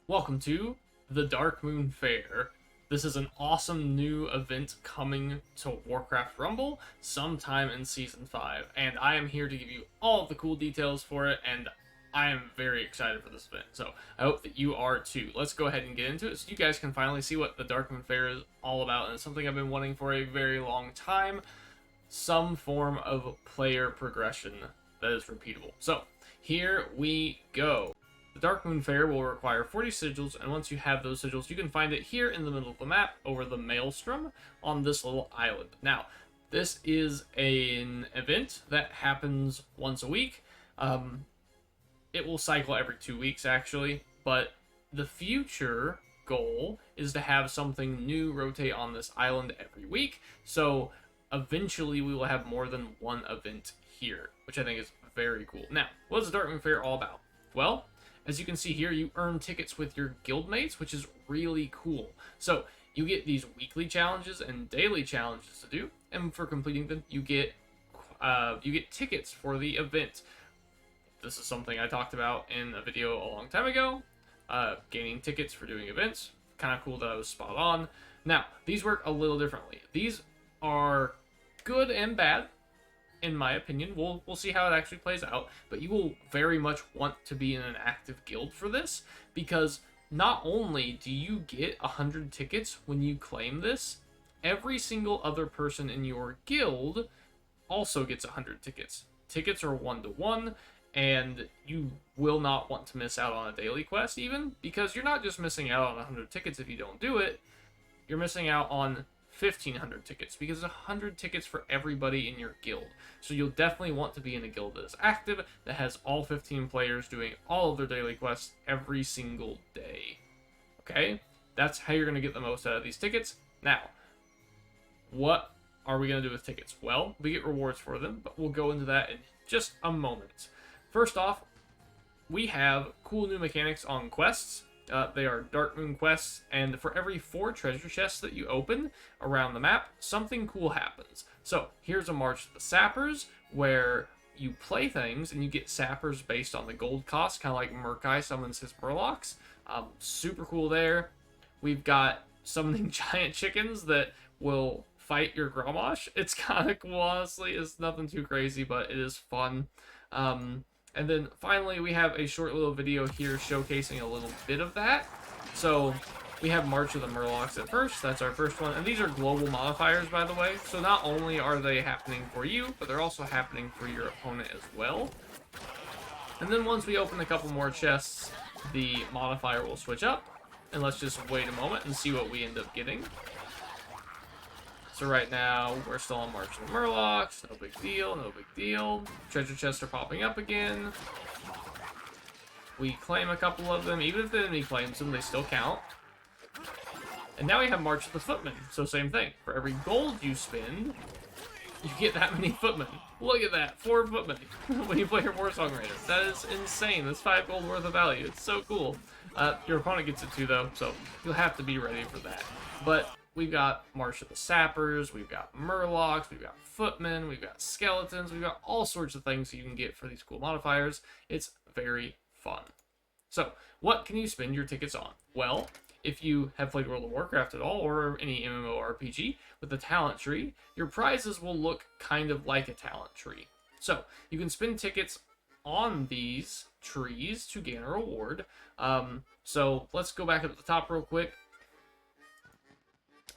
Welcome to the Darkmoon Faire. This is an awesome new event coming to Warcraft Rumble sometime in Season 5, and I am here to give you all of the cool details for it, and I am very excited for this event, so I hope that you are too. Let's go ahead and get into it so you guys can finally see what the Darkmoon Faire is all about, and it's something I've been wanting for a very long time. Some form of player progression that is repeatable. So, here we go. The Darkmoon Faire will require 40 sigils, and once you have those sigils, you can find it here in the middle of the map over the Maelstrom on this little island. Now, this is an event that happens once a week. It will cycle every 2 weeks, actually, but the future goal is to have something new rotate on this island every week, so eventually we will have more than one event here, which I think is very cool. Now, what is the Darkmoon Faire all about? Well, as you can see here, you earn tickets with your guildmates, which is really cool. So you get these weekly challenges and daily challenges to do, and for completing them, you get tickets for the event. This is something I talked about in a video a long time ago. Gaining tickets for doing events, kind of cool that I was spot on. Now these work a little differently. These are good and bad, in my opinion. We'll see how it actually plays out, but you will very much want to be in an active guild for this, because not only do you get 100 tickets when you claim this, every single other person in your guild also gets 100 tickets. Tickets are 1-to-1, and you will not want to miss out on a daily quest even, because you're not just missing out on 100 tickets if you don't do it, you're missing out on 1,500 tickets, because 100 tickets for everybody in your guild. So you'll definitely want to be in a guild that is active, that has all 15 players doing all of their daily quests every single day. Okay? That's how you're going to get the most out of these tickets. Now, what are we going to do with tickets? Well, we get rewards for them, but we'll go into that in just a moment. First off, we have cool new mechanics on quests. They are Darkmoon quests, and for every 4 treasure chests that you open around the map, something cool happens. So here's a March of the Sappers, where you play things and you get sappers based on the gold cost, kind of like Murkai summons his Murlocs. Super cool there. We've got summoning giant chickens that will fight your Grommash. It's kind of cool, honestly. It's nothing too crazy, but it is fun. And then finally, we have a short little video here showcasing a little bit of that. So we have March of the Murlocs at first. That's our first one. And these are global modifiers, by the way. So not only are they happening for you, but they're also happening for your opponent as well. And then once we open a couple more chests, the modifier will switch up. And let's just wait a moment and see what we end up getting. So right now, we're still on March of the Murlocs. No big deal, no big deal. Treasure chests are popping up again. We claim a couple of them. Even if the enemy claims them, they still count. And now we have March of the Footmen. So same thing. For every gold you spend, you get that many Footmen. Look at that, 4 Footmen when you play your Warsong Raider. That is insane. That's 5 gold worth of value. It's so cool. Your opponent gets it too, though, so you'll have to be ready for that. But we've got March of the Sappers, we've got Murlocs, we've got Footmen, we've got Skeletons, we've got all sorts of things you can get for these cool modifiers. It's very fun. So, what can you spend your tickets on? Well, if you have played World of Warcraft at all, or any MMORPG, with the talent tree, your prizes will look kind of like a talent tree. So, you can spend tickets on these trees to gain a reward. So, let's go back up at the top real quick.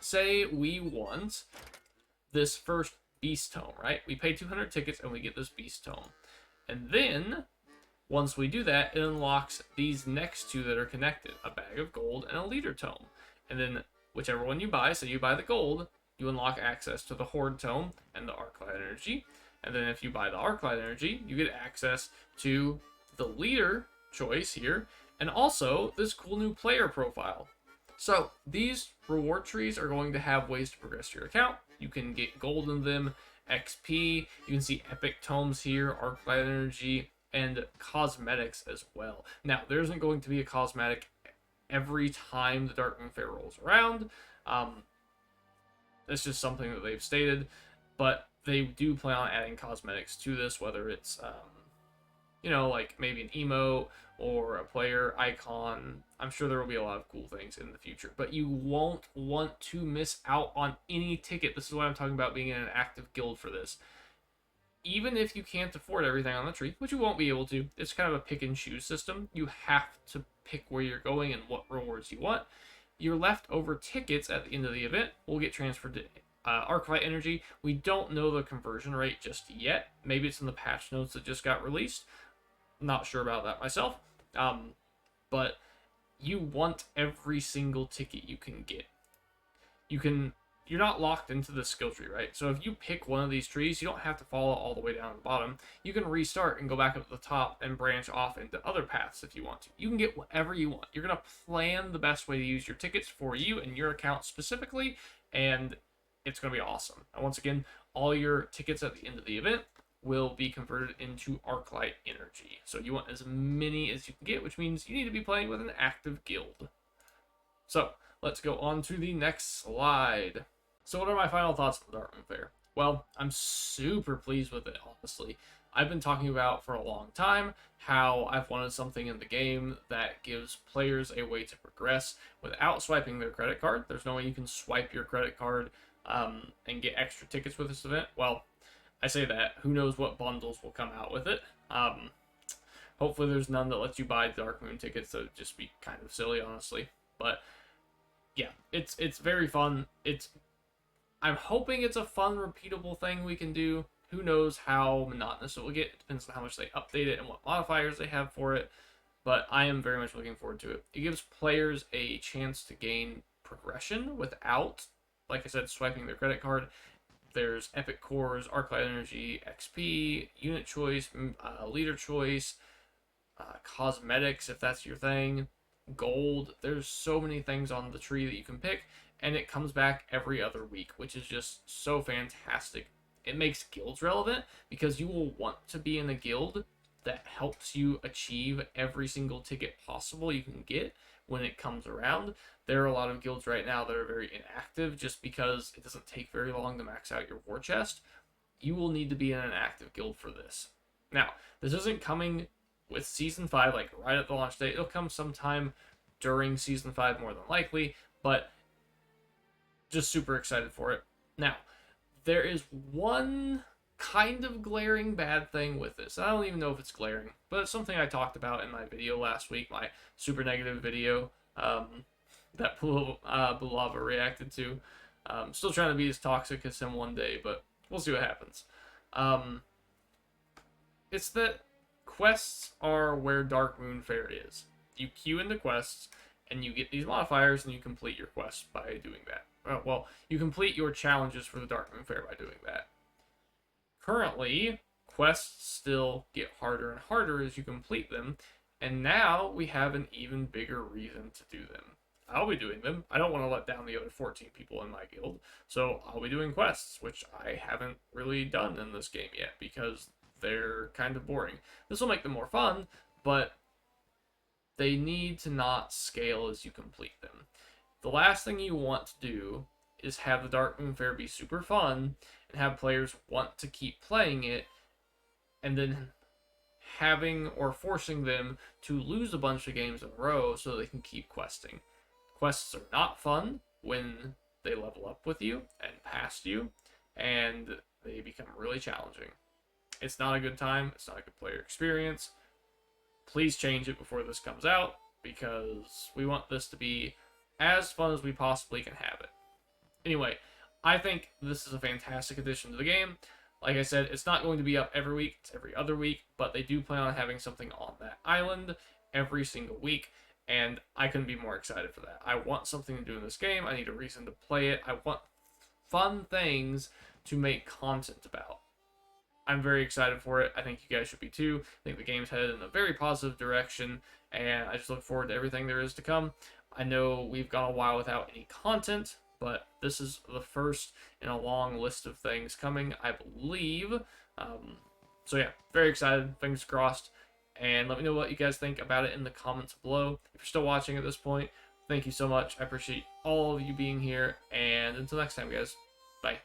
Say we want this first Beast Tome, right? We pay 200 tickets and we get this Beast Tome. And then, once we do that, it unlocks these next 2 that are connected. A Bag of Gold and a Leader Tome. And then, whichever one you buy, so you buy the gold, you unlock access to the Horde Tome and the Arclight Energy. And then if you buy the Arclight Energy, you get access to the Leader choice here, and also this cool new player profile. So, these reward trees are going to have ways to progress your account. You can get gold in them, XP, you can see epic tomes here, Arclight Energy, and cosmetics as well. Now, there isn't going to be a cosmetic every time the Darkmoon Faire rolls around. That's just something that they've stated, but they do plan on adding cosmetics to this, whether it's You know, like maybe an emote or a player icon. I'm sure there will be a lot of cool things in the future, but you won't want to miss out on any ticket. This is what I'm talking about being in an active guild for this. Even if you can't afford everything on the tree, which you won't be able to, it's kind of a pick and choose system. You have to pick where you're going and what rewards you want. Your leftover tickets at the end of the event will get transferred to Arclight Energy. We don't know the conversion rate just yet. Maybe it's in the patch notes that just got released. Not sure about that myself. But you want every single ticket you can get. You're not locked into the skill tree, right? So if you pick one of these trees, you don't have to follow all the way down to the bottom. You can restart and go back up to the top and branch off into other paths if you want to. You can get whatever you want. You're going to plan the best way to use your tickets for you and your account specifically, and it's going to be awesome. And once again, all your tickets at the end of the event will be converted into Arclight Energy. So you want as many as you can get, which means you need to be playing with an active guild. So let's go on to the next slide. So what are my final thoughts on the Darkmoon Faire? Well, I'm super pleased with it, honestly. I've been talking about for a long time how I've wanted something in the game that gives players a way to progress without swiping their credit card. There's no way you can swipe your credit card and get extra tickets with this event. Well, I say that. Who knows what bundles will come out with it. Hopefully there's none that lets you buy Darkmoon tickets. That would just be kind of silly, honestly. But yeah, it's very fun. I'm hoping it's a fun, repeatable thing we can do. Who knows how monotonous it will get. It depends on how much they update it and what modifiers they have for it. But I am very much looking forward to it. It gives players a chance to gain progression without, like I said, swiping their credit card. There's Epic Cores, Arclight Energy, XP, Unit Choice, Leader Choice, Cosmetics, if that's your thing, Gold. There's so many things on the tree that you can pick, and it comes back every other week, which is just so fantastic. It makes guilds relevant because you will want to be in a guild that helps you achieve every single ticket possible you can get when it comes around. There are a lot of guilds right now that are very inactive just because it doesn't take very long to max out your war chest. You will need to be in an active guild for this. Now, this isn't coming with Season 5, like right at the launch date. It'll come sometime during Season 5 more than likely, but just super excited for it. Now, there is one kind of glaring bad thing with this. I don't even know if it's glaring, but it's something I talked about in my video last week, my super negative video that Bulava reacted to. Still trying to be as toxic as him one day, but we'll see what happens. It's that quests are where Darkmoon Faire is. You queue into quests, and you get these modifiers, and you complete your quests by doing that. Well, you complete your challenges for the Darkmoon Faire by doing that. Currently, quests still get harder and harder as you complete them, and now we have an even bigger reason to do them. I'll be doing them. I don't want to let down the other 14 people in my guild, so I'll be doing quests, which I haven't really done in this game yet because they're kind of boring. This will make them more fun, but they need to not scale as you complete them. The last thing you want to do is have the Darkmoon Faire be super fun and have players want to keep playing it and then having or forcing them to lose a bunch of games in a row so they can keep questing. Quests are not fun when they level up with you and past you, and they become really challenging. It's not a good time. It's not a good player experience. Please change it before this comes out because we want this to be as fun as we possibly can have it. Anyway, I think this is a fantastic addition to the game. Like I said, it's not going to be up every week. It's every other week, but they do plan on having something on that island every single week, and I couldn't be more excited for that. I want something to do in this game. I need a reason to play it. I want fun things to make content about. I'm very excited for it. I think you guys should be too. I think the game's headed in a very positive direction, and I just look forward to everything there is to come. I know we've gone a while without any content, but this is the first in a long list of things coming, I believe. So yeah, very excited. Fingers crossed. And let me know what you guys think about it in the comments below. If you're still watching at this point, thank you so much. I appreciate all of you being here. And until next time, guys. Bye.